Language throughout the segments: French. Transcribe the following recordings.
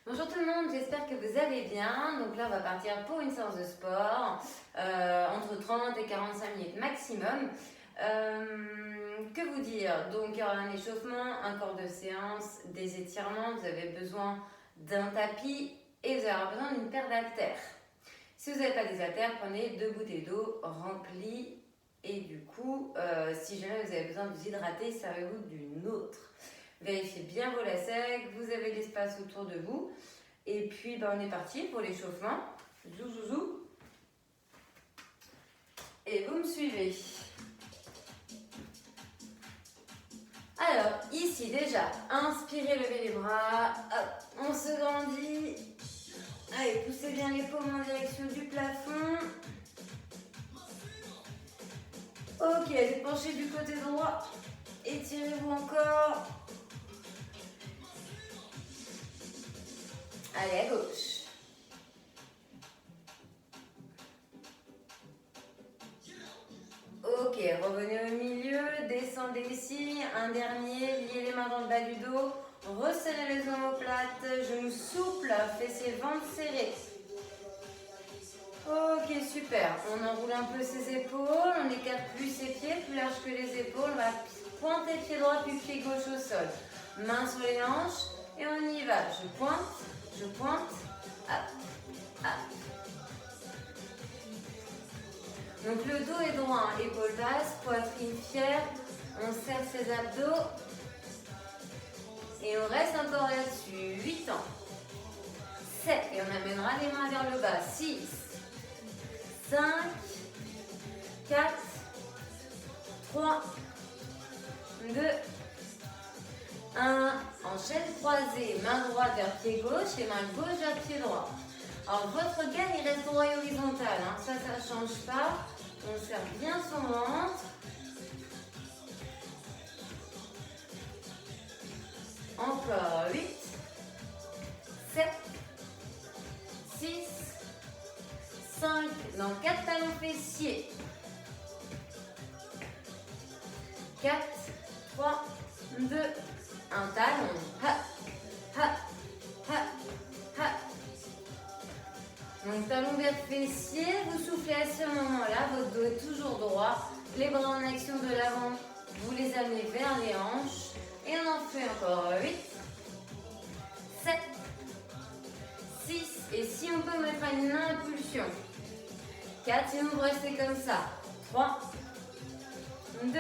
Bonjour tout le monde, j'espère que vous allez bien. Donc là, on va partir pour une séance de sport, entre 30 et 45 minutes maximum. Que vous dire? Donc il y aura un échauffement, un corps de séance, des étirements. Vous avez besoin d'un tapis et vous allez avoir besoin d'une paire d'haltères. Si vous n'avez pas des haltères, prenez 2 bouteilles d'eau remplies. Et du coup, si jamais vous avez besoin de vous hydrater, servez-vous d'une autre. Vérifiez bien vos lacets, que vous avez l'espace autour de vous. Et puis, on est parti pour l'échauffement. Zou, zou, zou. Et vous me suivez. Alors, ici déjà, inspirez, levez les bras. Hop, on se grandit. Allez, poussez bien les paumes en direction du plafond. Ok, allez pencher du côté droit. Étirez-vous encore. Allez, à gauche. Ok, revenez au milieu, descendez ici. Un dernier, liez les mains dans le bas du dos. Resserrez les omoplates, genoux souples, fessiers, ventre serré. Ok, super. On enroule un peu ses épaules, on écarte plus ses pieds, plus large que les épaules. On va pointer pied droit puis pied gauche au sol. Mains sur les hanches et on y va. Je pointe, hop, hop. Donc le dos est droit, hein. Épaules basses, poitrine fière. On serre ses abdos. Et on reste encore là-dessus. 8 ans. 7. Et on amènera les mains vers le bas. 6. 5, 4, 3, 2, 1. Enchaîne croisée, main droite vers pied gauche et main gauche vers pied droit. Alors votre gaine il reste droit et horizontal, hein. Ça ne change pas. On serre bien son ventre. Encore 8, 7, 6, 5, dans 4 talons fessiers. 4, 3, 2, 1 talon. Ha, ha, ha, ha. Donc talon vers fessier, vous soufflez à ce moment-là, votre dos est toujours droit. Les bras en action de l'avant, vous les amenez vers les hanches. Et on en fait encore 8, 7, 6. Et si on peut mettre une impulsion. 4, sinon vous restez comme ça. 3, 2,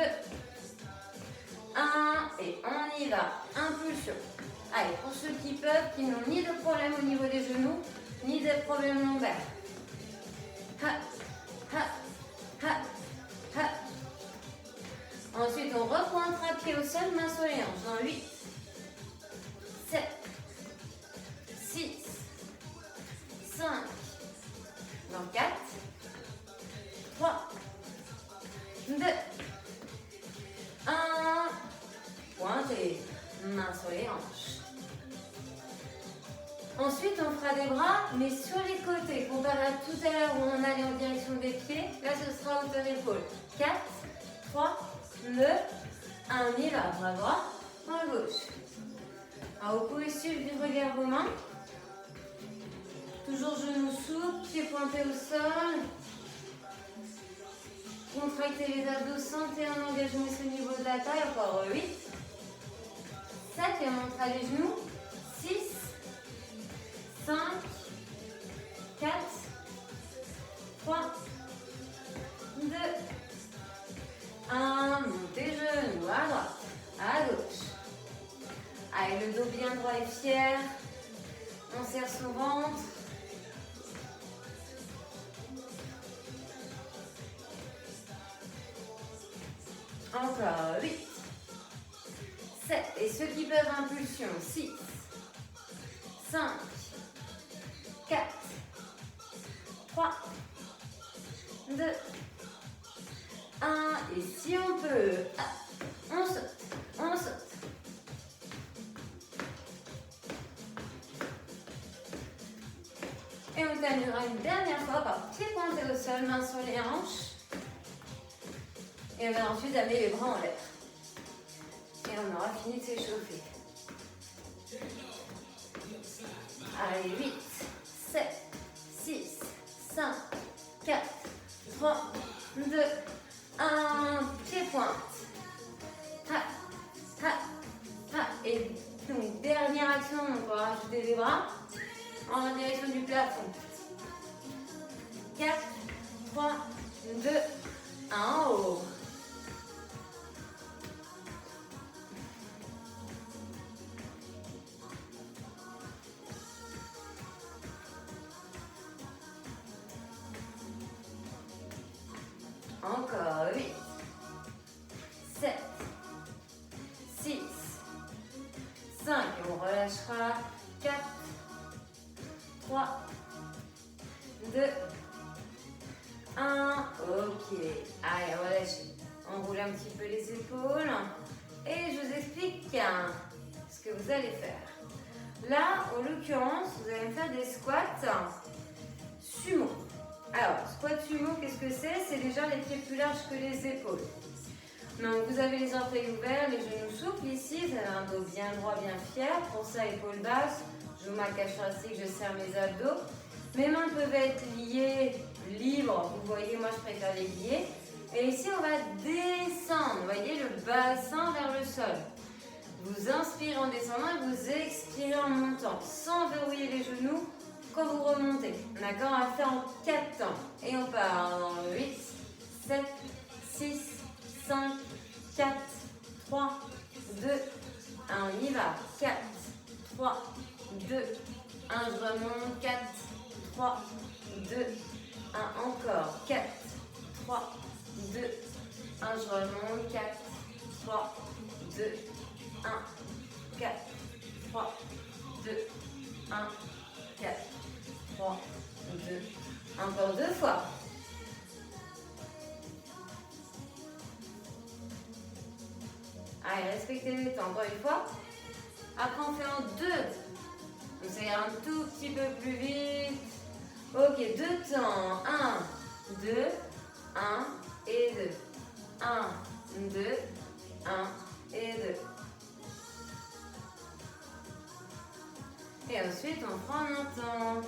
1. Et on y va. Impulsion. Allez, pour ceux qui peuvent, qui n'ont ni de problème au niveau des genoux, ni de problème lombaire. Ha, ha, ha, ha. Ensuite, on repointera pied au sol, main sur les hanches. Dans 8, 7, 6, 5, dans 4, 3, 2, 1. Pointez, main sur les hanches. Ensuite, on fera des bras, mais sur les côtés. Comparé à tout à l'heure où on allait en direction des pieds, là ce sera hauteur épaule. 4, 3, 2, 1. On y va. Bras droit, bras gauche. Alors, vous pouvez suivre du regard vos mains. Toujours genoux souples, pieds pointés au sol. Contractez les abdos, sentez un engagement au niveau de la taille. Encore 8, 7, et on montre les genoux. 6, 5, 4, 3, 2, 1. Montez genoux à droite, à gauche. Avec le dos bien droit et fier. On serre son ventre. Encore 8, 7. Et ceux qui peuvent, impulsion. 6, 5, 4, 3, 2, 1. Et si on peut, on saute, on saute. Et on terminera une dernière fois par pied pointé au sol, main sur les hanches. Et on va ensuite amener les bras en l'air. Et on aura fini de s'échauffer. action, donc on va rajouter les bras en direction du plafond. 4, 3, 2, 1, en haut. Encore 8, 7, 6, 5, et on relâchera. 4, 3, 2, 1, ok. Allez, relâchez. On roule un petit peu les épaules et je vous explique ce que vous allez faire. Là, en l'occurrence, vous allez me faire des squats sumo. Alors, squat sumo, qu'est-ce que c'est? C'est déjà les pieds plus larges que les épaules. Donc, vous avez les orteils ouverts, les genoux souples ici. Vous avez un dos bien droit, bien fier. Pour ça, épaules basses. Je ma cage thoracique, je serre mes abdos. Mes mains peuvent être liées, libres. Vous voyez, moi, je préfère les lier. Et ici, on va descendre. Vous voyez, le bassin vers le sol. Vous inspirez en descendant et vous expirez en montant, sans verrouiller les genoux quand vous remontez. D'accord? On va faire en 4 temps. Et on part en 8, 7, 6, 5, 4, 3, 2, 1. On y va. 4, 3, 2, 1. Je remonte. 4, 3, 2, 1. Encore. 4, 3, 2, 1. Je remonte. 4, 3, 2, 1, 4, 3, 2, 1, 4, 3, 2, encore 2 fois. Allez, respectez les temps, encore une fois. Après, on fait en 2. Donc, ça ira un tout petit peu plus vite. Ok, 2 temps. 1, 2, 1 et 2. 1, 2, 1 et 2. Et ensuite, on prend un temps.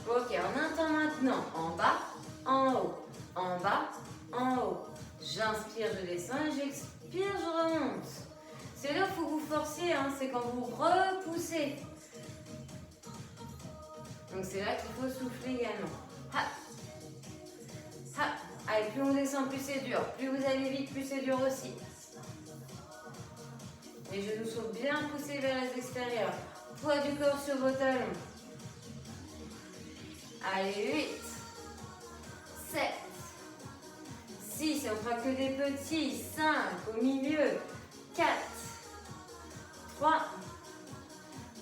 Ok, on entend maintenant en bas, en haut, en bas, en haut. J'inspire, je descends, j'expire, je remonte. C'est là où il faut que vous forciez, hein, c'est quand vous repoussez. Donc c'est là qu'il faut souffler également. Ha. Ha. Allez, plus on descend, plus c'est dur. Plus vous allez vite, plus c'est dur aussi. Les genoux sont bien poussés vers les extérieurs. Poids du corps sur vos talons. Allez, 8, 7, 6, on fera que des petits. 5 au milieu. 4, 3,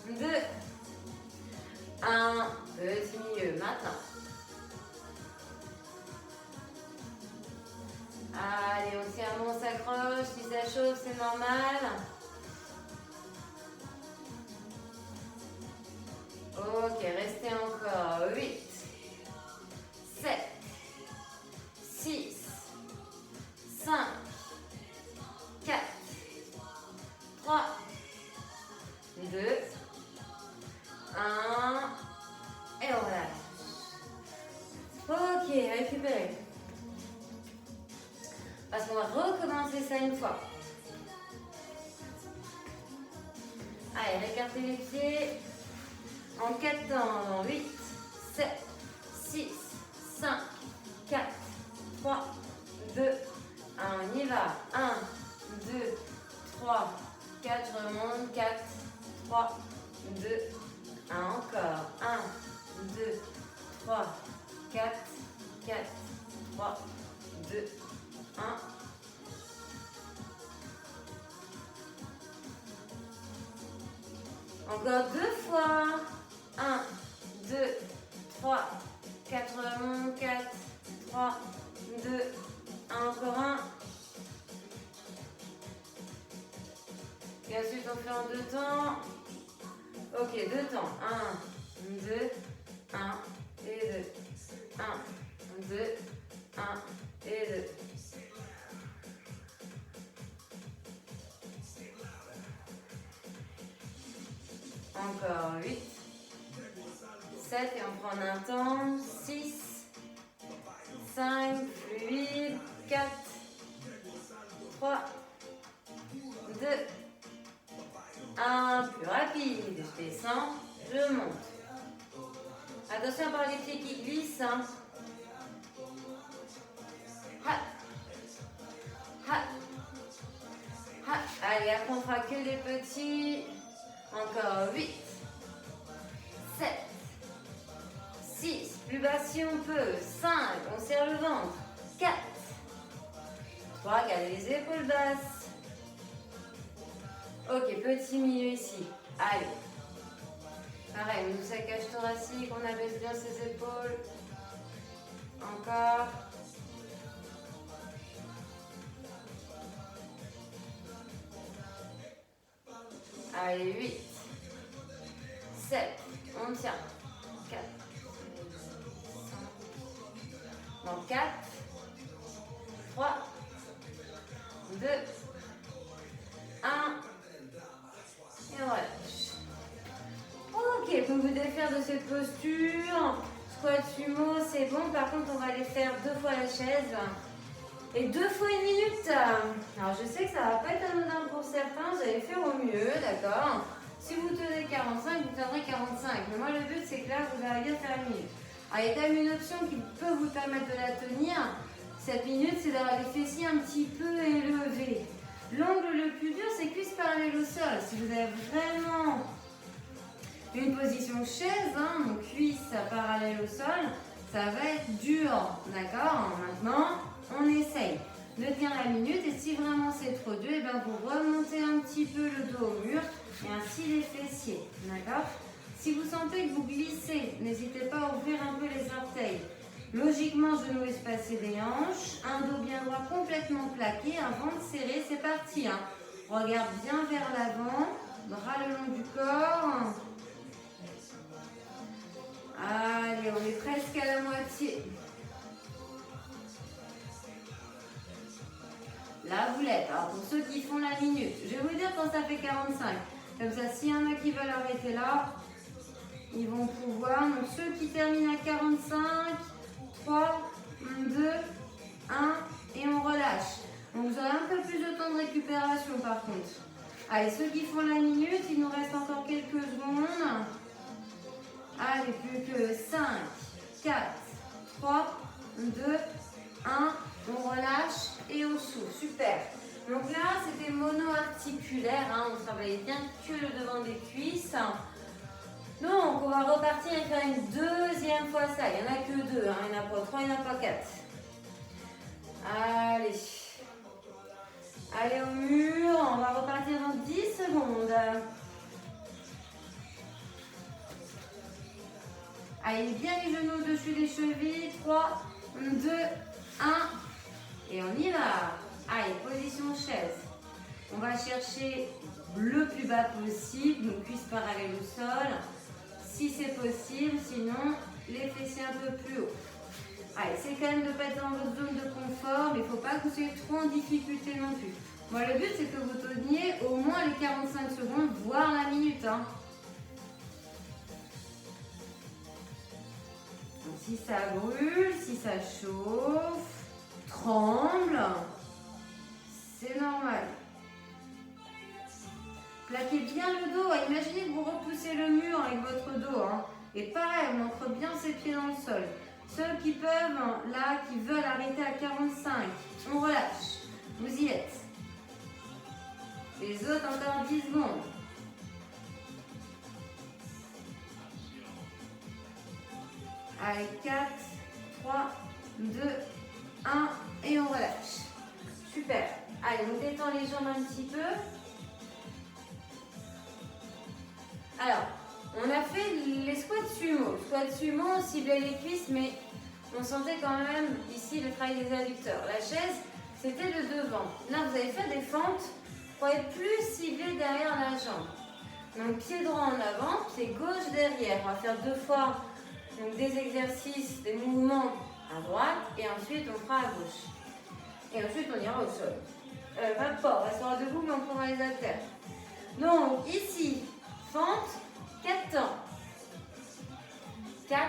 2, 1, petit milieu, maintenant. Allez, on tient bon, on s'accroche, si ça chauffe, c'est normal. Ok, restez encore. 8, 7, 6, 5, 4, 3, 2, 1, et on relâche. Ok, récupérez. Parce qu'on va recommencer ça une fois. Allez, récartez les pieds. En 4 temps. 8, 7, 6, 5, 4, 3, 2, 1. On y va. 1, 2, 3, 4. Je remonte. 4, 3, 2, 1. Encore. 1, 2, 3, 4, 4, 3, 2, 1. Encore 2 fois. 1, 2, 3, 4, remonte. 4, 3, 2, 1. Encore un. Et ensuite on fait en 2 temps. Ok, 2 temps. 1, 2, 1 et 2. 1, 2, 1 et 2. Encore 8, 7 et on prend un temps. 6, 5, fluide. 4, 3, 2, 1. Plus rapide. Je descends, je monte. Attention par les pieds qui glissent. Hein. Ha. Ha. Ha. Allez, après on fera que des petits. Encore 8, 7, 6, plus bas si on peut. 5, on serre le ventre. 4, 3, gardez les épaules basses. Ok, petit milieu ici. Allez. Pareil, on nous saccage thoracique, on abaisse bien ses épaules. Encore. Allez, 8, 7, on tient. 4, 5, donc 4, 3, 2, 1, et on relâche. Ok, pour vous défaire de cette posture, squat sumo, c'est bon. Par contre, on va aller faire 2 fois la chaise et 2 fois 1 minute. Alors, je sais que ça va pas être anodin pour certains, vous allez faire au mieux, d'accord? Si vous tenez 45, vous tiendrez 45. Mais moi, le but, c'est que là, vous arrivez à faire 1 minute. Alors, il y a quand même une option qui peut vous permettre de la tenir. Cette minute, c'est d'avoir les fessiers un petit peu élevés. L'angle le plus dur, c'est cuisse parallèle au sol. Si vous avez vraiment une position chaise, hein, donc cuisse parallèle au sol, ça va être dur, d'accord? Maintenant, on essaye de tenir la minute et si vraiment c'est trop dur, et ben vous remontez un petit peu le dos au mur et ainsi les fessiers, d'accord? Si vous sentez que vous glissez, n'hésitez pas à ouvrir un peu les orteils. Logiquement, genou espacé des hanches, un dos bien droit complètement plaqué, un ventre serré, c'est parti. Hein. Regarde bien vers l'avant, bras le long du corps. Allez, on est presque à la moitié. Là, vous l'êtes. Alors, pour ceux qui font la minute, je vais vous dire quand ça fait 45. Comme ça, s'il y en a qui veulent arrêter là, ils vont pouvoir. Donc, ceux qui terminent à 45, 3, 2, 1, et on relâche. Donc, vous aurez un peu plus de temps de récupération par contre. Allez, ceux qui font la minute, il nous reste encore quelques secondes. Allez, plus que 5, 4, 3, 2, 1. On relâche et on souffle. Super. Donc là, c'était mono-articulaire. Hein, on travaillait bien que le devant des cuisses. Donc, on va repartir et faire une deuxième fois ça. Il n'y en a que 2. Hein, il n'y en a pas 3, il n'y en a pas 4. Allez. Allez au mur. On va repartir dans 10 secondes. Allez, bien les genoux au-dessus des chevilles. 3, 2, 1. Et on y va. Allez, position chaise. On va chercher le plus bas possible, donc cuisse parallèle au sol. Si c'est possible, sinon les fessiers un peu plus haut. Allez, c'est quand même de ne pas être dans votre zone de confort, mais il ne faut pas que vous soyez trop en difficulté non plus. Moi, le but, c'est que vous teniez au moins les 45 secondes, voire la minute. Hein. Donc, si ça brûle, si ça chauffe, tremble, c'est normal. Plaquez bien le dos. Imaginez que vous repoussez le mur avec votre dos. Hein. Et pareil, on ancre bien ses pieds dans le sol. Ceux qui peuvent, là, qui veulent arrêter à 45, on relâche. Vous y êtes. Les autres, encore 10 secondes. Allez, 4, 3, 2, 1 et on relâche. Super. Allez, on détend les jambes un petit peu. Alors, on a fait les squats sumo. Squat sumo, on ciblait les cuisses, mais on sentait quand même ici le travail des adducteurs. La chaise, c'était de devant. Là, vous avez fait des fentes pour être plus ciblé derrière la jambe. Donc, pied droit en avant, pied gauche derrière. On va faire 2 fois donc, des exercices, des mouvements à droite et ensuite on fera à gauche. Et ensuite, on ira au sol. Pas de port, on restera debout, mais on prendra les haltères. Donc, ici, fente, 4,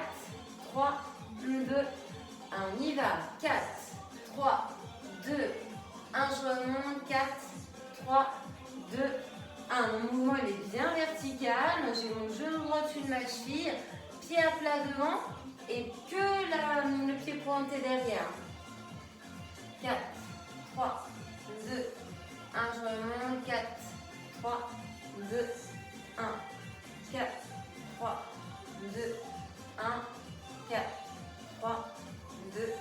3, 2, 1. On y va. 4, 3, 2, 1. Je remonte. 4, 3, 2, 1. Mon mouvement il est bien vertical. J'ai mon genou droit dessus de ma cheville. Pied à plat devant. Et que le pied pointé derrière. 4, 3, 2, 1. Je remonte. 4, 3, 2, 1. 4, 3, 2, 1. 4, 3, 2,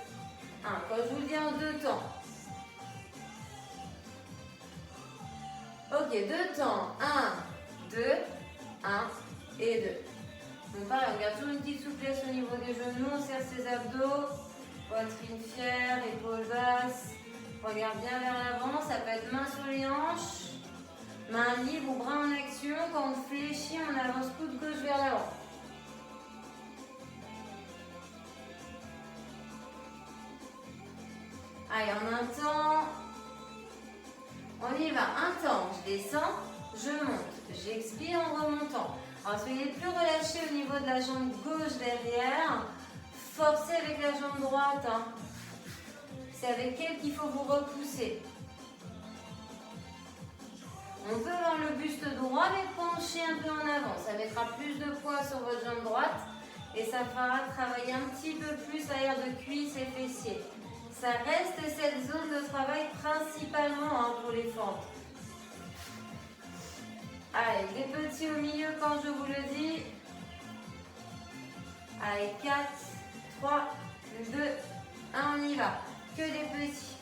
1. Quand je vous le dis en deux temps. Ok, deux temps. 1, 2, 1 et 2. Donc pareil, on garde toujours une petite souplesse au niveau des genoux, on serre ses abdos, poitrine fière, épaules basses. Regarde bien vers l'avant, ça peut être main sur les hanches, main libre ou bras en action. Quand on fléchit, on avance coude gauche vers l'avant. Allez, en un temps, on y va. Un temps, je descends, je monte, j'expire en remontant. Alors soyez plus relâchés au niveau de la jambe gauche derrière. Forcez avec la jambe droite. C'est avec elle qu'il faut vous repousser. On peut avoir le buste droit mais pencher un peu en avant. Ça mettra plus de poids sur votre jambe droite et ça fera travailler un petit peu plus l'arrière de cuisse et fessiers. Ça reste cette zone de travail principalement pour les fentes. Allez, des petits au milieu quand je vous le dis. Allez, 4, 3, 2, 1, on y va. Que des petits.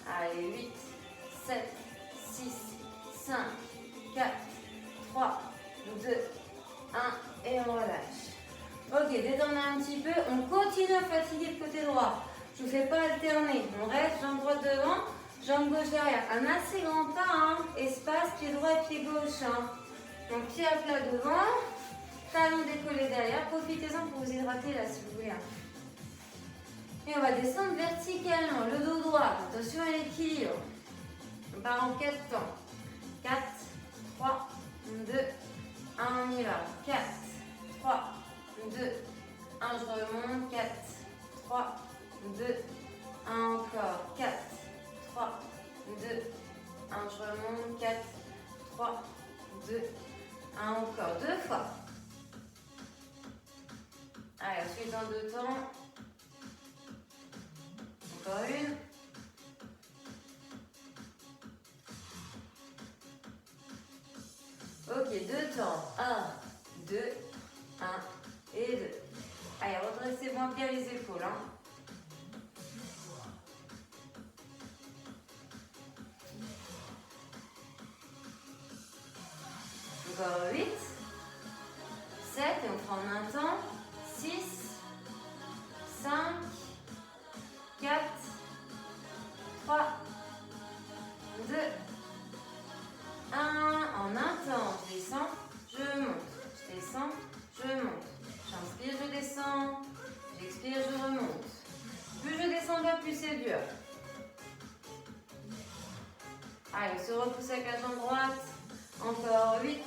Allez, 8, 7, 6, 5, 4, 3, 2, 1 et on relâche. Ok, détendez un petit peu. On continue à fatiguer le côté droit. Je ne vous fais pas alterner. On reste jambe droite devant, jambe gauche derrière. Un assez grand pas, espace, pied droit et pied gauche. Donc pied à plat devant, talon décollé derrière. Profitez-en pour vous hydrater là si vous voulez. Et on va descendre verticalement, le dos droit. Attention à l'équilibre. On part en 4 temps. 4, 3, 2, 1, on y va. 4, 3, 2, 1, je remonte. 4, 3, 2, 1 encore. 4, 3, 2, 1, je remonte. 4, 3, 2, 1 encore. 2 fois. Allez, ensuite en 2 temps. Encore une. Ok, 2 temps. 1, 2, 1 et 2. Allez, redressez-moi bien les épaules. Encore 8, 7, et on prend un temps. 6, 5, 4, 3, 2, 1. En un temps, je descends, je monte. Je descends, je monte. J'inspire, je descends. J'expire, je remonte. Plus je descends bas, plus c'est dur. Allez, on se repousse avec la jambe droite. Encore 8,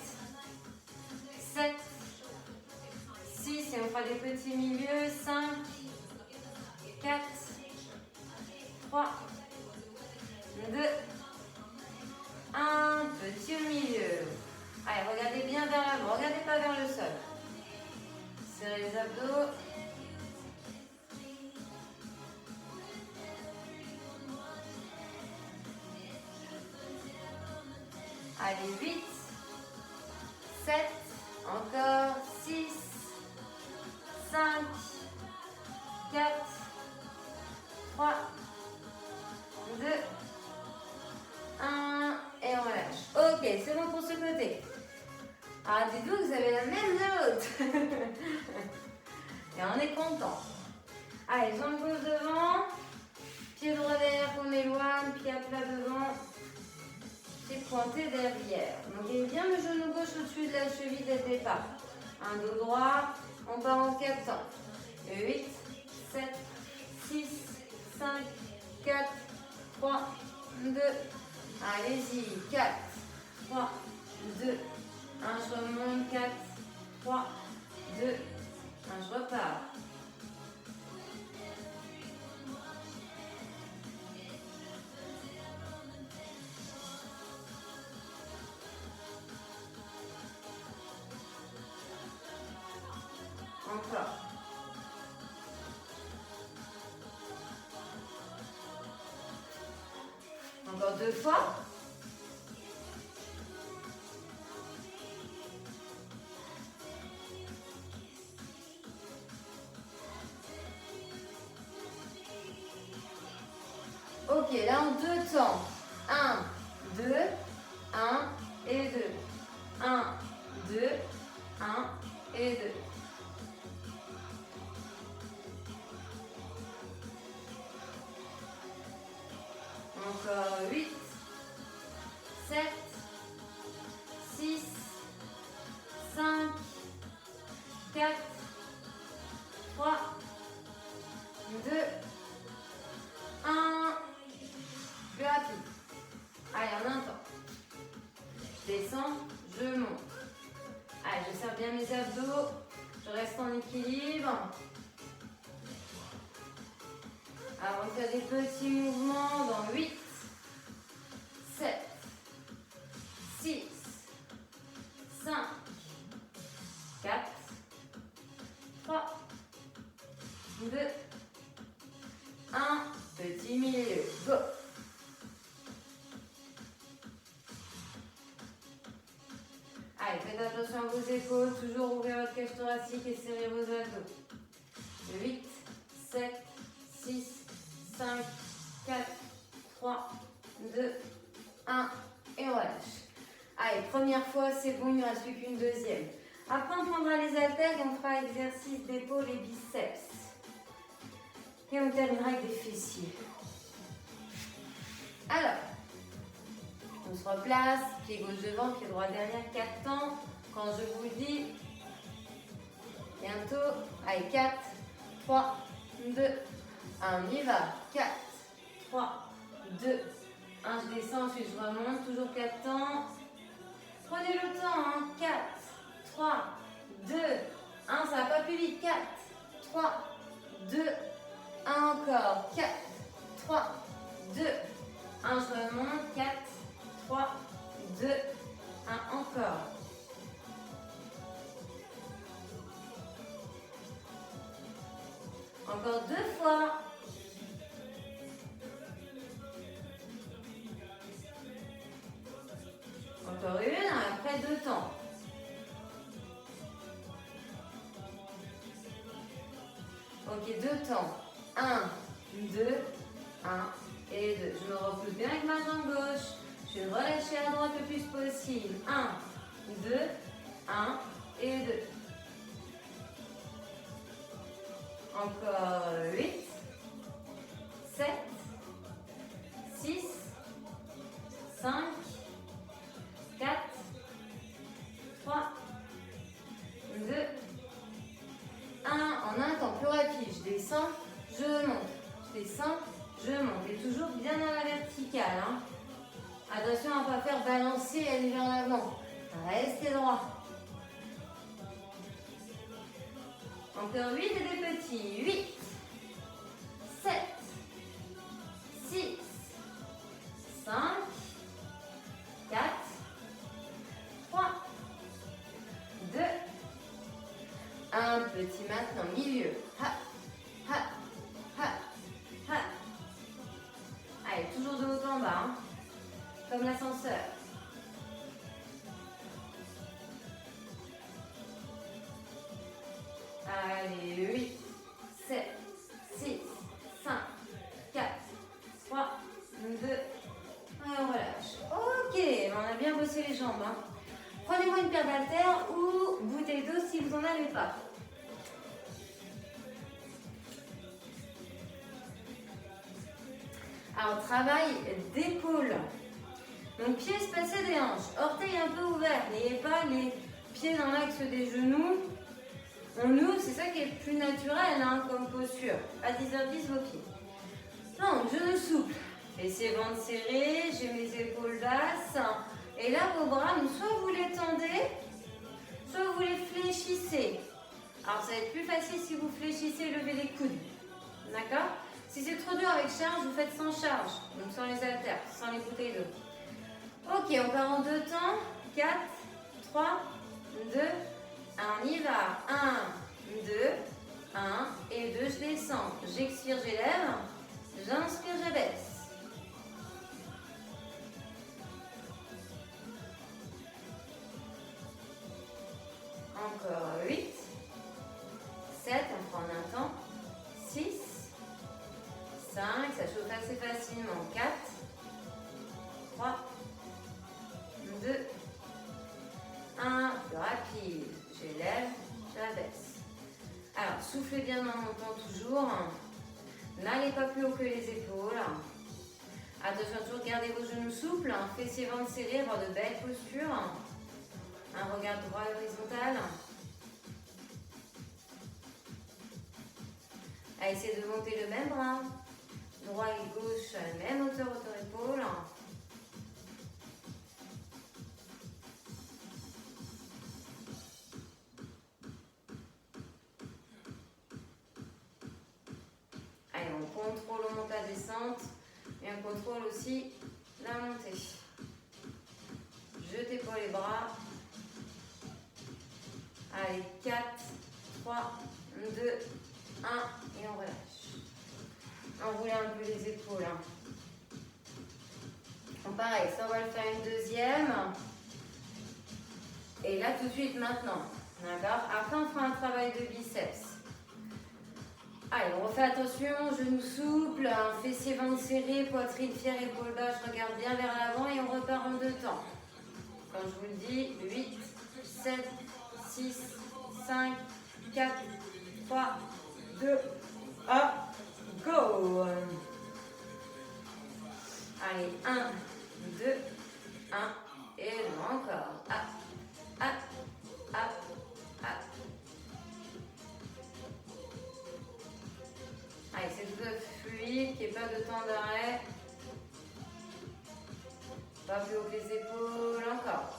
7, 6, et on fera des petits milieux. 5, 4, 3, 2, 1, petit au milieu. Allez, regardez bien vers l'avant, regardez pas vers le sol. Serrez les abdos. Allez, 8, 7, encore 6, 5, 4, 3, 2, 1, et on relâche. Ok, c'est bon pour ce côté. Ah, dites-vous que vous avez la même note. Et on est content. Allez, jambe gauche devant, pied droit derrière qu'on éloigne, pied à plat devant, pied pointé derrière. Donc, il y a bien le genou gauche au-dessus de la cheville dès le départ. Un dos droit, on part en 4 temps. 8, 7, 6, 5, 4, 3, allez-y. 4, 3, 2, 1, je remonte. 4, 3, 2, 1, je repars. Encore. Encore 2 fois. Ok, là en 2 temps. 1, 2, 1 et 2. 1, 2, 1 et 2. Encore 8, 7, 6, 5, 4, 3, 2, 1. Plus rapide. Allez, en un temps. Je descends, je monte. Allez, je serre bien mes abdos. Je reste en équilibre. Alors, on fait des petits mouvements dans 8, 7, 6, 5, 4, 3, 2, 1. Petit milieu. Go! Allez, faites attention à vos épaules. Toujours ouvrir votre cage thoracique et serrer vos abdos. 8, 7, 6, 5, 4, 3, 2, 1 et on relâche. Allez, première fois, c'est bon, il ne reste plus qu'une deuxième. Après, on prendra les haltères et on fera exercice d'épaule et biceps. Et on terminera avec des fessiers. Alors, on se replace, pied gauche devant, pied droit derrière, 4 temps. Quand je vous dis, bientôt, allez, 4, 3, 2, 1, on y va. 4, 3, 2, 1, je descends, ensuite je remonte, toujours 4 temps. Prenez le temps, hein. 4, 3, 2, 1, ça va pas plus vite. 4, 3, 2, 1 encore. 4, 3, 2, 1, je remonte. 4, 3, 2, 1 encore. Encore 2 fois. Encore une, après 2 temps. Ok, 2 temps. 1, 2, 1 et 2. Je me repousse bien avec ma jambe gauche. Je vais relâcher à droite le plus possible. 1, 2, 1 et 2. Encore 8, 7, 6, 5, 4, 3, 2, 1. En un temps plus rapide, je descends, je monte. Je descends, je monte. Et toujours bien dans la verticale. Hein. Attention à ne pas faire balancer et aller vers l'avant. Restez droit. Encore 8 et des petits. 8, 7, 6, 5, 4, 3, 2, 1. Petit maintenant, milieu. Ha, ha, ha, ha. Allez, toujours de haut en bas. Hein. Comme l'ascenseur. Allez, 8, 7, 6, 5, 4, 3, 2, et on relâche. Ok, on a bien bossé les jambes. Hein. Prenez-moi une paire d'haltères ou bouteille d'eau si vous n'en avez pas. Alors, travail d'épaule. Donc, pieds espacés des hanches, orteils un peu ouverts. N'ayez pas les pieds dans l'axe des genoux. On ouvre, c'est ça qui est plus naturel hein, comme posture. À 10h10, vos pieds. Donc, genoux souples. Fessiers, ventre serré, j'ai mes épaules basses. Et là, vos bras, soit vous les tendez, soit vous les fléchissez. Alors, ça va être plus facile si vous fléchissez, levez les coudes. D'accord? Si c'est trop dur avec charge, vous faites sans charge. Donc, sans les haltères, sans les bouteilles d'eau. Ok, on part en 2 temps. 4, 3, 2, 1. On y va. 1, 2, 1 et 2. Je descends. J'expire, j'élève. J'inspire, j'abaisse. Encore 8, 7, on prend un temps, 6, 5, ça chauffe assez facilement, 4, 3, 2, 1, plus rapide, j'élève, j'abaisse. Alors, soufflez bien en montant toujours, n'allez pas plus haut que les épaules. Attention, toujours gardez vos genoux souples, fessiers ventre serrés, avoir de belles postures. Un regard droit horizontal. À essayer de monter le même bras. Droit et gauche à la même hauteur, épaule. Allez, on contrôle, on monte la descente. Et on contrôle aussi la montée. Jetez pas les bras. Allez, 4, 3, 2, 1 et on relâche. Enroulez un peu les épaules. Bon, pareil, ça on va le faire une deuxième. Et là tout de suite maintenant. D'accord? Après on fera un travail de biceps. Allez, on refait attention, genoux souples, fessiers ventre serré, poitrine fière, épaules basses, je regarde bien vers l'avant et on repart en 2 temps. Quand je vous le dis, 8, 7, 6, 5, 4, 3, 2, 1, go! Allez, 1, 2, 1, et encore. Up, up, up, up. Allez, c'est tout à fait fluide, qu'il n'y ait pas de temps d'arrêt. Pas plus haut que les épaules, encore.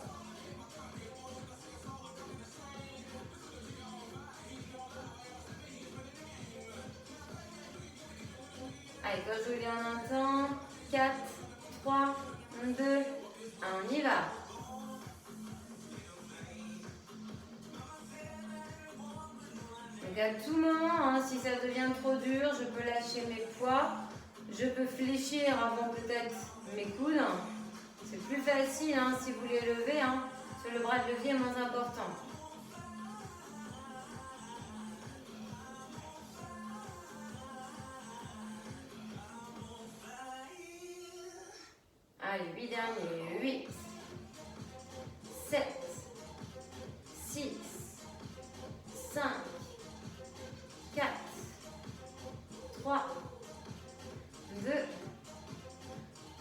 Allez, quand je vous dis en un temps, 4, 3, 2, 1, on y va. Donc à tout moment, si ça devient trop dur, je peux lâcher mes poids, je peux fléchir avant peut-être mes coudes. C'est plus facile si vous les levez, parce que le bras de levier est moins important. Allez, 8 derniers. 8, 7, 6, 5, 4, 3, 2,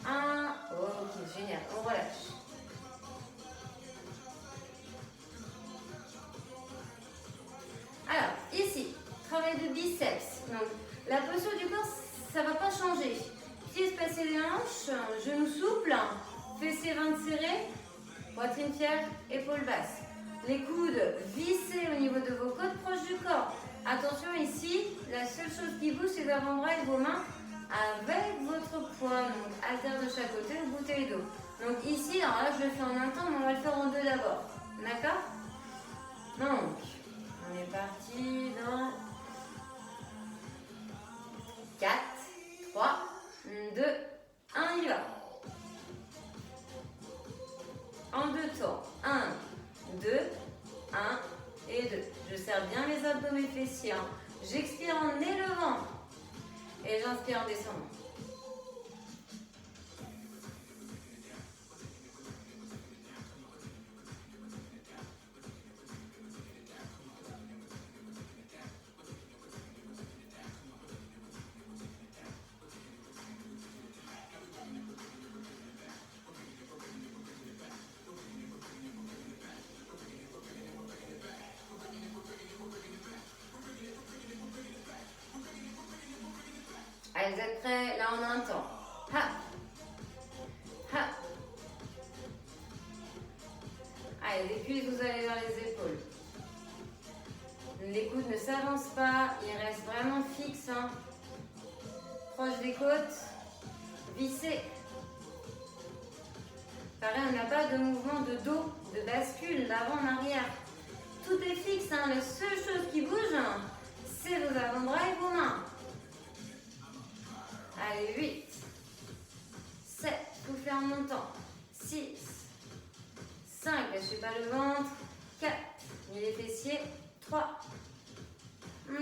1. Ok, génial. On relâche. Alors, ici, travail de biceps. Donc, la posture du corps, ça ne va pas changer. Pieds espacés les hanches, genoux souples, fessiers ventre serrés, poitrine fière, épaules basses. Les coudes vissés au niveau de vos côtes proches du corps. Attention ici, la seule chose qui bouge, c'est l'avant-bras et vos mains avec votre poids. Donc, haltère de chaque côté, une bouteille d'eau. Donc ici, alors là, je le fais en un temps, mais on va le faire en 2 d'abord. D'accord? Donc, on est parti dans 4, 3, 2, 1, on y va. En 2 temps. 1, 2, 1 et 2. Je serre bien mes abdos, mes fessiers. J'expire en élevant. Et j'inspire en descendant. Allez, vous êtes prêts? Là, on a un temps. Ha. Ha. Allez, les cuisses, vous allez vers les épaules. Les coudes ne s'avancent pas, ils restent vraiment fixes. Hein. Proche des côtes, vissez. Pareil, on n'a pas de mouvement de dos, de bascule, d'avant en arrière. Tout est fixe, hein. La seule chose qui bouge, hein, c'est vos avant-bras et vos mains. Allez, 8, 7, vous faites en montant. 6, 5, lâchez pas le ventre. 4, les fessiers. 3, 2,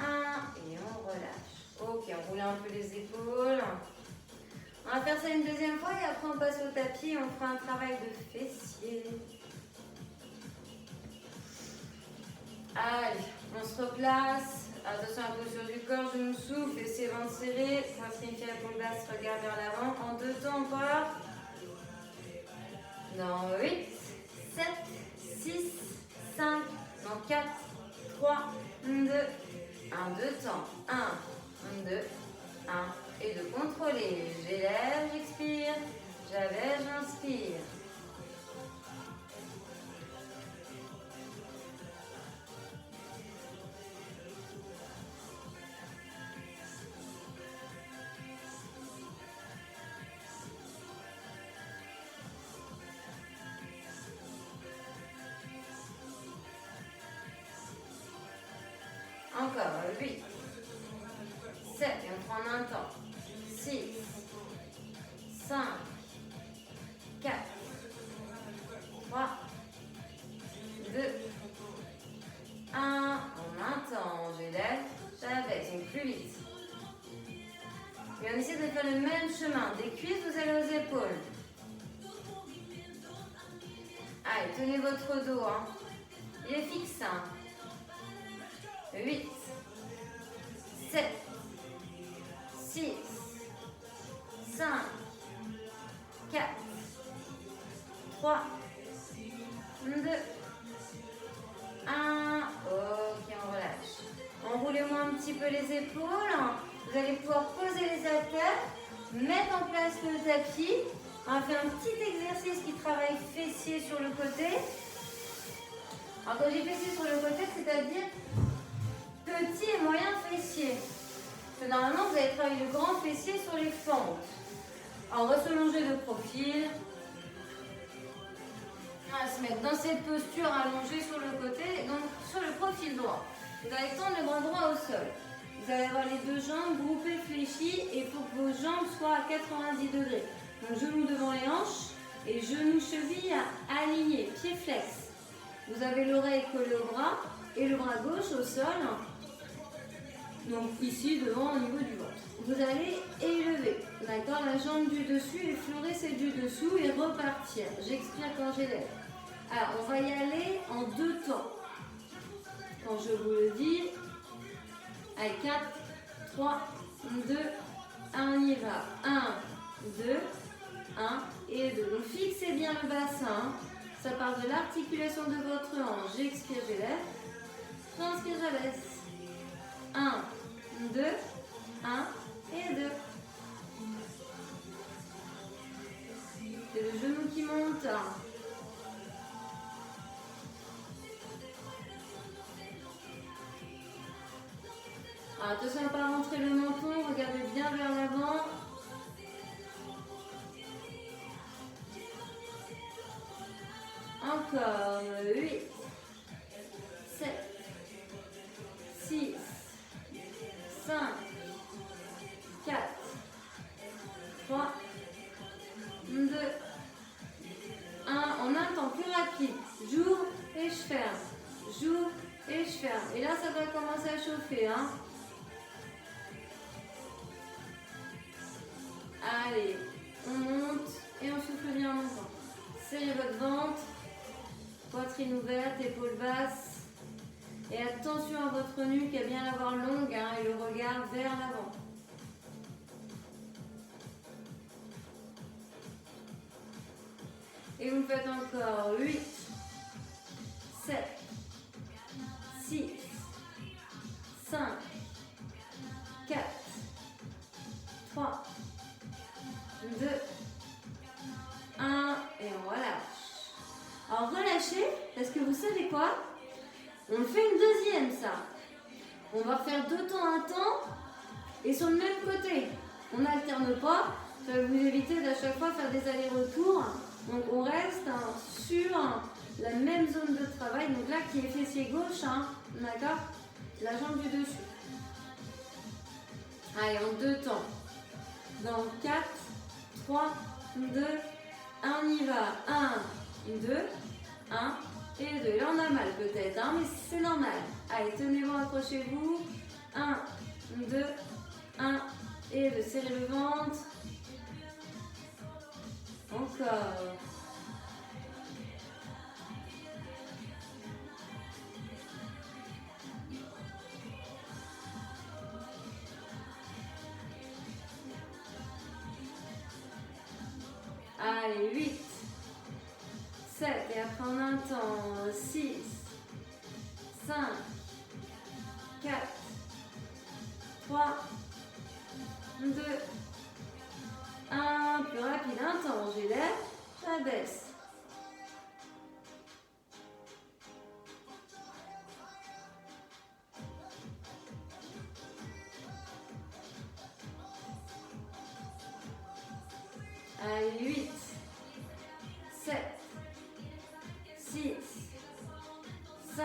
1, et on relâche. Ok, on roule un peu les épaules. On va faire ça une deuxième fois et après on passe au tapis et on fera un travail de fessiers. Allez, on se replace. Attention à la posture du corps, genou souffle, laissez ventre serré, poitrine fière, épaule basse, regard vers l'avant. En 2 temps, on part. Dans 8, 7, 6, 5, dans 4, 3, 2, 1, 2 temps. 1, 2, 1 et de contrôler. J'élève, j'expire, j'allège, j'inspire. Encore 8, 7, et on prend un temps. 6, 5, 4, 3, 2, 1. En un temps, j'élève, j'abaisse, donc plus vite. Et on essaie de faire le même chemin. Des cuisses, vous allez aux épaules. Allez, tenez votre dos. Hein. Il est fixe. Hein. 8, 7, 6, 5, 4, 3, 2, 1. Ok, on relâche. Enroulez-moi un petit peu les épaules. Vous allez pouvoir poser les haltères, mettre en place le tapis. On va faire un petit exercice qui travaille fessier sur le côté. Alors quand j'ai fessier sur le côté, c'est-à-dire petit et moyen fessier. Parce que normalement, vous allez travailler le grand fessier sur les fentes. Alors, on va se longer de profil. On va se mettre dans cette posture allongée sur le côté, donc sur le profil droit. Vous allez tendre le bras droit au sol. Vous allez avoir les deux jambes groupées, fléchies, et il faut que vos jambes soient à 90 degrés. Donc, genoux devant les hanches et genoux chevilles alignés, pieds flex. Vous avez l'oreille collée au bras et le bras gauche au sol. Donc ici, devant, au niveau du ventre. Vous allez élever, d'accord, la jambe du dessus, effleurer celle du dessous et repartir. J'expire quand j'élève. Alors, on va y aller en 2 temps. Quand je vous le dis, allez, 4, 3, 2, 1, on y va. 1, 2, 1 et 2. Donc, fixez bien le bassin. Ça part de l'articulation de votre hanche. J'expire, j'élève. J'inspire, j'abaisse. 1, 2, 1 et 2. C'est le genou qui monte. Alors, attention à ne pas rentrer le menton, regardez bien vers l'avant. Encore 8, 7, 6, 5, 4, 3, 2, 1. En un temps plus rapide. J'ouvre et je ferme. J'ouvre et je ferme. Et là, ça va commencer à chauffer. Hein. Allez, on monte et on souffle bien en montant. Serrez votre ventre. Poitrine ouverte, épaules basses. Et attention à votre nuque, à bien l'avoir longue hein, et le regard vers l'avant. Et vous faites encore 8, 7, 6, 5, 4, quoi? On le fait une deuxième, ça. On va refaire 2 temps, un temps, et sur le même côté. On n'alterne pas, ça va vous éviter d'à chaque fois faire des allers-retours. Donc on reste sur la même zone de travail, donc là qui est fessier gauche, d'accord? La jambe du dessus. Allez, en 2 temps. Dans 4, 3, 2, 1, on y va. 1, 2, 1 et 2. Là, on a mal peut-être, mais c'est normal. Allez, tenez-vous, accrochez-vous. 1, 2, 1 et 2. Serrez le ventre. Encore. Allez, 8, 7, et après en un temps, 6, 5, 4, 3, 2, 1, plus rapide, un temps, j'élève, j'abaisse. Allez, 8, 7, 6, 5,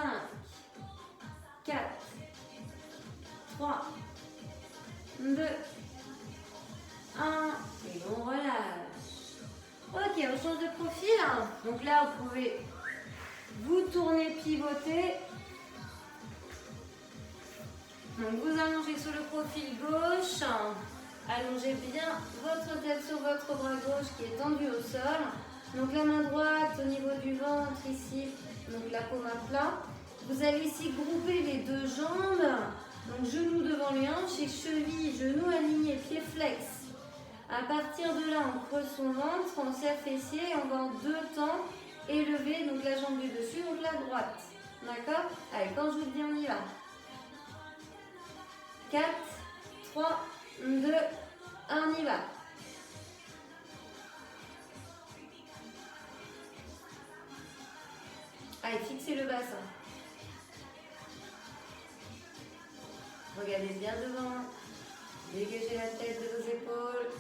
4, 3, 2, 1, et on relâche. Ok, on change de profil. Donc là, vous pouvez vous tourner, pivoter. Donc vous allongez sur le profil gauche. Allongez bien votre tête sur votre bras gauche qui est tendu au sol. Donc la main droite au niveau du ventre ici, donc la paume à plat. Vous allez ici grouper les 2 jambes. Donc genoux devant les hanches et chevilles, genoux alignés, pieds flex. À partir de là, on creuse son ventre, on serre fessier et on va en 2 temps élever donc la jambe du dessus, donc la droite. D'accord? Allez, quand je vous le dis, on y va. 4, 3, 2, 1, on y va. Allez, fixez le bassin. Regardez bien devant. Dégagez la tête de vos épaules.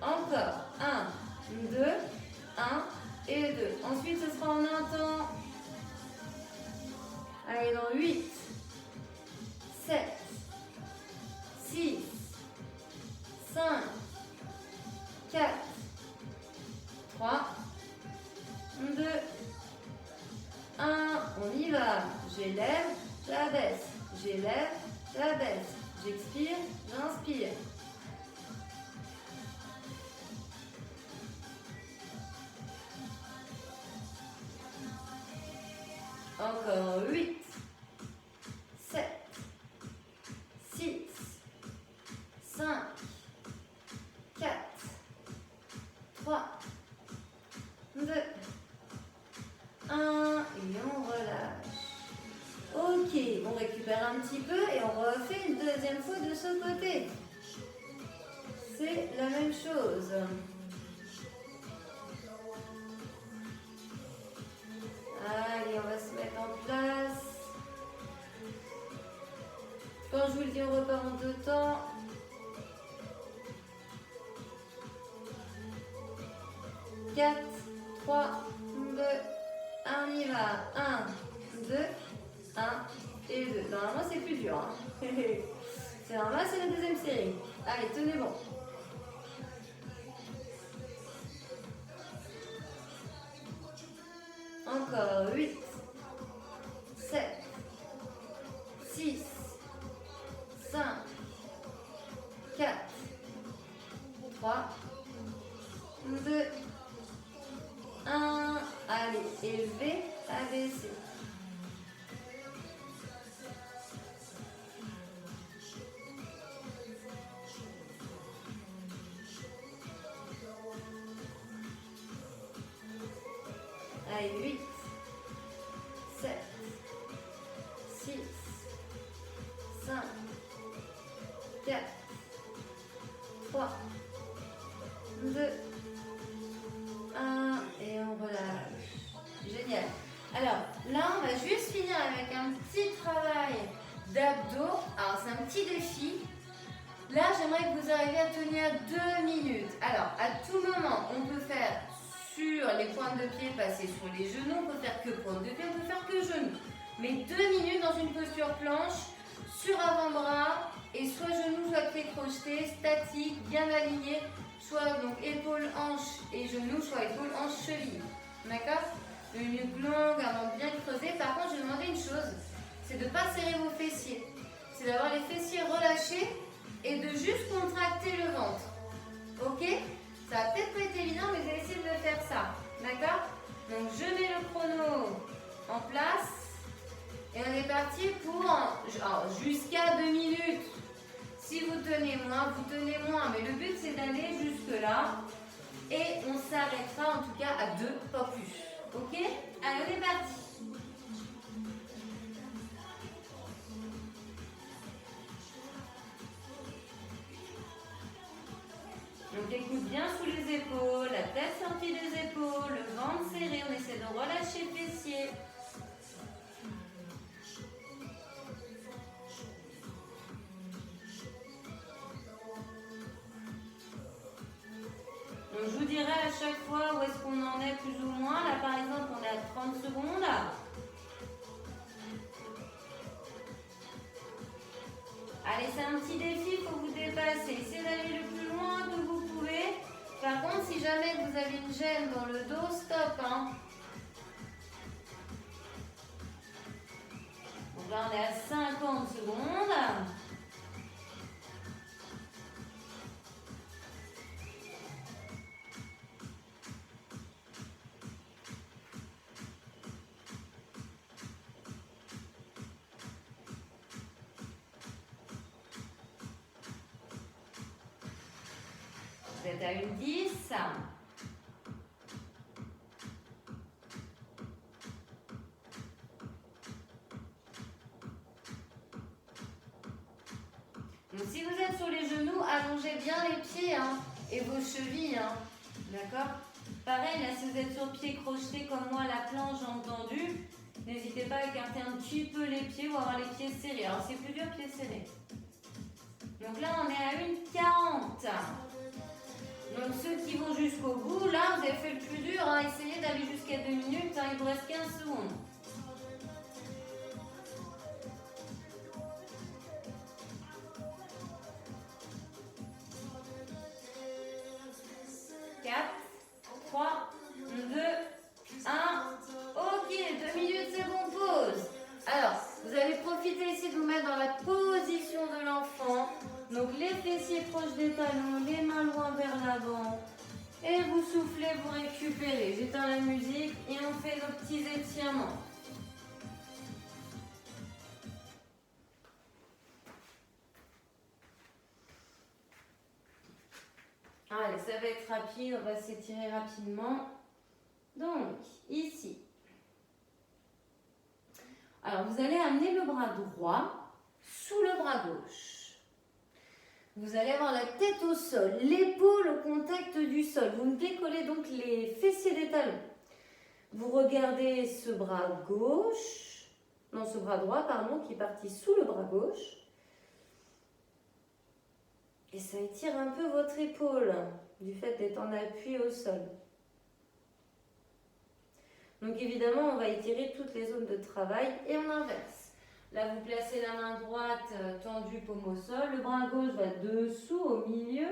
Encore. 1, 2, 1 et 2. Ensuite, ce sera en un temps. Allez, dans 8, 7, 6, 5, 4, 3, 2, 1. On y va. J'élève, j'abaisse. J'élève, j'abaisse. J'expire, j'inspire. Encore 8, 7, 6, 5, 4, 3, 2, 1. Et on relâche. Ok, on récupère un petit peu et on refait une deuxième fois de ce côté. C'est la même chose. Allez, on va se mettre en place. Quand je vous le dis, on repart en 2 temps. Quatre, 3, 2, 1, on y va. 1, 2, 1 et 2. Normalement, c'est plus dur. C'est normal, c'est la deuxième série. Allez, tenez bon. Encore 8, 7, 6, 5, 4, 3, 2, 1. Allez, élever, abaisser. Allez, 8, 7, 6, 5, 4, 3, 2, finir avec un petit travail d'abdos. Alors, c'est un petit défi. Là, j'aimerais que vous arriviez à tenir 2 minutes. Alors, à tout moment, on peut faire sur les pointes de pied, passer sur les genoux. On peut faire que pointe de pied, on peut faire que genoux. Mais 2 minutes dans une posture planche, sur avant-bras, et soit genoux, soit pieds crochetés, statique, bien alignés, soit donc épaules, hanches et genoux, soit épaules, hanches, chevilles. D'accord? Une nuque longue, un ventre bien creusé. Par contre, je vais demander une chose, c'est de ne pas serrer vos fessiers. C'est d'avoir les fessiers relâchés et de juste contracter le ventre. Ok? Ça va peut-être pas être évident, mais vous allez essayer de me faire ça. D'accord? Donc, je mets le chrono en place. Et on est parti pour jusqu'à 2 minutes. Si vous tenez moins, vous tenez moins. Mais le but, c'est d'aller jusque là. Et on s'arrêtera en tout cas à 2, pas plus. Ok? Allez, on est parti. Donc écoute bien sous les épaules, la tête sortie des épaules, le ventre serré. On essaie de relâcher le fessier. Donc je vous dirai à chaque fois où est-ce qu'on en est plus ou moins. Là par exemple on est à 30 secondes. Allez, c'est un petit défi, il faut vous dépasser. Essayez d'aller le plus loin que vous pouvez. Par contre, si jamais vous avez une gêne dans le dos, stop. Hein. Donc là on est à 50 secondes. Vous êtes à une 10. Donc si vous êtes sur les genoux, allongez bien les pieds hein, et vos chevilles. Hein. D'accord? Pareil, là si vous êtes sur pied crocheté comme moi, la planche entendue, n'hésitez pas à écarter un petit peu les pieds ou avoir les pieds serrés. Alors c'est plus dur, pieds serrés. Donc là on est à une 40. Donc ceux qui vont jusqu'au bout, là vous avez fait le plus dur, hein. Essayez d'aller jusqu'à 2 minutes, hein. Il vous reste 15 secondes. Ok, 2 minutes, c'est bon, pause. Alors, vous allez profiter ici de vous mettre dans la position de l'enfant. Donc, les fessiers proches des talons, les mains loin vers l'avant. Et vous soufflez, vous récupérez. J'éteins la musique et on fait nos petits étirements. Allez, ça va être rapide, on va s'étirer rapidement. Donc, ici. Alors, vous allez amener le bras droit sous le bras gauche. Vous allez avoir la tête au sol, l'épaule au contact du sol. Vous me décollez donc les fessiers des talons. Vous regardez ce bras gauche, non, ce bras droit, pardon, qui est parti sous le bras gauche. Et ça étire un peu votre épaule, du fait d'être en appui au sol. Donc évidemment, on va étirer toutes les zones de travail et on inverse. Là, vous placez la main droite tendue, paume au sol. Le bras gauche va dessous, au milieu.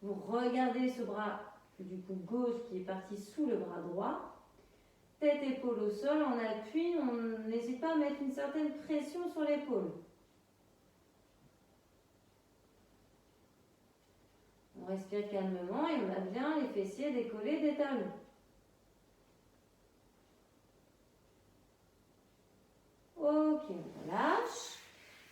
Vous regardez ce bras du coup gauche qui est parti sous le bras droit. Tête, épaule au sol, on appuie. On n'hésite pas à mettre une certaine pression sur l'épaule. On respire calmement et on a bien les fessiers décollés des talons. Ok, on relâche.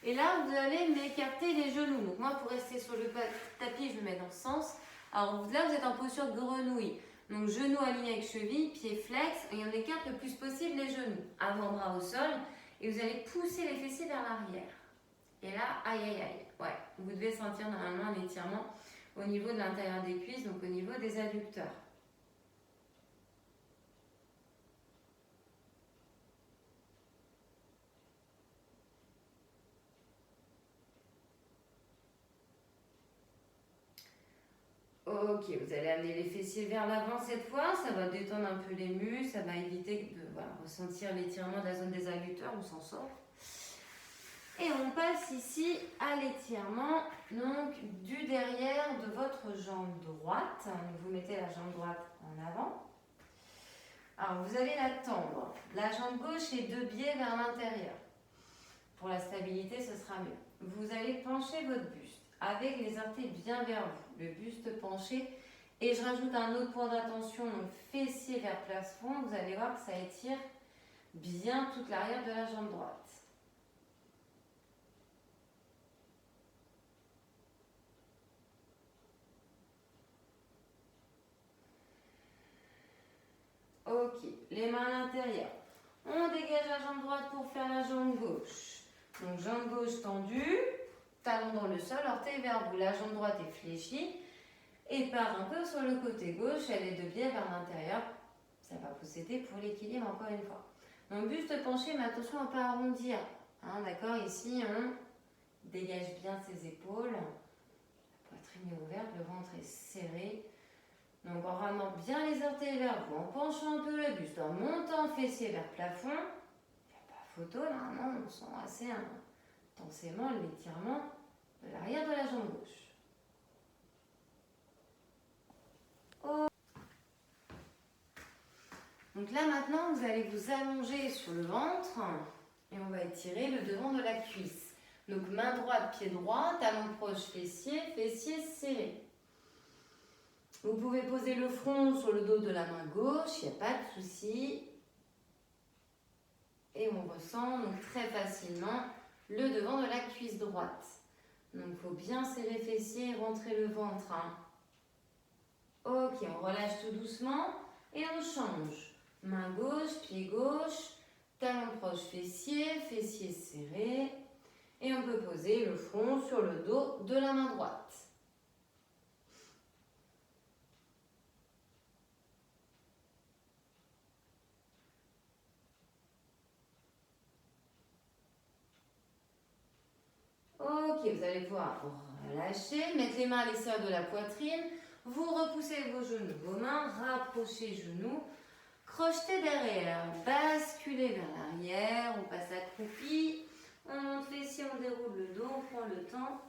Et là, vous allez m'écarter les genoux. Donc moi, pour rester sur le tapis, je me mets dans ce sens. Alors là, vous êtes en posture de grenouille. Donc genoux alignés avec cheville, pieds flex. Et on écarte le plus possible les genoux. Avant-bras au sol. Et vous allez pousser les fessiers vers l'arrière. Et là, aïe, aïe, aïe. Ouais, vous devez sentir normalement un étirement au niveau de l'intérieur des cuisses, donc au niveau des adducteurs. Ok, vous allez amener les fessiers vers l'avant cette fois, ça va détendre un peu les muscles, ça va éviter de ressentir l'étirement de la zone des adducteurs, on s'en sort. Et on passe ici à l'étirement donc du derrière de votre jambe droite. Donc, vous mettez la jambe droite en avant. Alors vous allez la tendre, la jambe gauche et deux biais vers l'intérieur. Pour la stabilité, ce sera mieux. Vous allez pencher votre buste avec les orteils bien vers vous, le buste penché. Et je rajoute un autre point d'attention, donc fessier vers plafond. Vous allez voir que ça étire bien toute l'arrière de la jambe droite. Ok, les mains à l'intérieur. On dégage la jambe droite pour faire la jambe gauche. Donc jambe gauche tendue, talon dans le sol, orteil vers vous. La jambe droite est fléchie et part un peu sur le côté gauche. Elle est de biais vers l'intérieur. Ça va vous aider pour l'équilibre encore une fois. Donc buste penché, mais attention à ne pas arrondir. Hein, d'accord, ici on dégage bien ses épaules. La poitrine est ouverte, le ventre est serré. Donc en ramenant bien les orteils vers vous, en penchant un peu le buste, en montant fessier vers plafond. Il n'y a pas photo, normalement on sent assez intensément l'étirement de l'arrière de la jambe gauche. Oh. Donc là maintenant vous allez vous allonger sur le ventre et on va étirer le devant de la cuisse. Donc main droite, pied droit, talon proche fessier, fessier serré. Vous pouvez poser le front sur le dos de la main gauche, il n'y a pas de souci. Et on ressent donc très facilement le devant de la cuisse droite. Donc il faut bien serrer les fessiers et rentrer le ventre. Hein. Ok, on relâche tout doucement et on change. Main gauche, pied gauche, talon proche fessier, fessier serré. Et on peut poser le front sur le dos de la main droite. Ok, vous allez pouvoir relâcher, mettre les mains à l'extérieur de la poitrine, vous repoussez vos genoux, vos mains, rapprochez genoux, crochetez derrière, basculez vers l'arrière, on passe accroupi, on monte fessier, on déroule le dos, on prend le temps,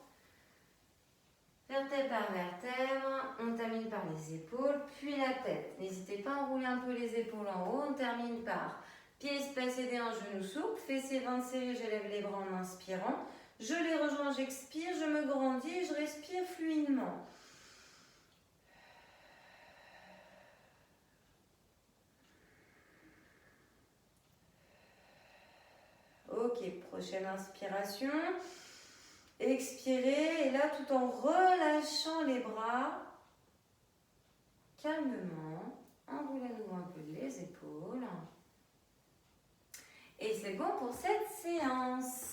vertèbre par vertèbre, on termine par les épaules, puis la tête. N'hésitez pas à enrouler un peu les épaules en haut, on termine par pieds espacés des hanches, genoux souples, fessiers ventre serré, j'élève les bras en inspirant. Je les rejoins, j'expire, je me grandis et je respire fluidement. Ok, prochaine inspiration. Expirez et là tout en relâchant les bras, calmement, enroulez à nouveau un peu les épaules. Et c'est bon pour cette séance.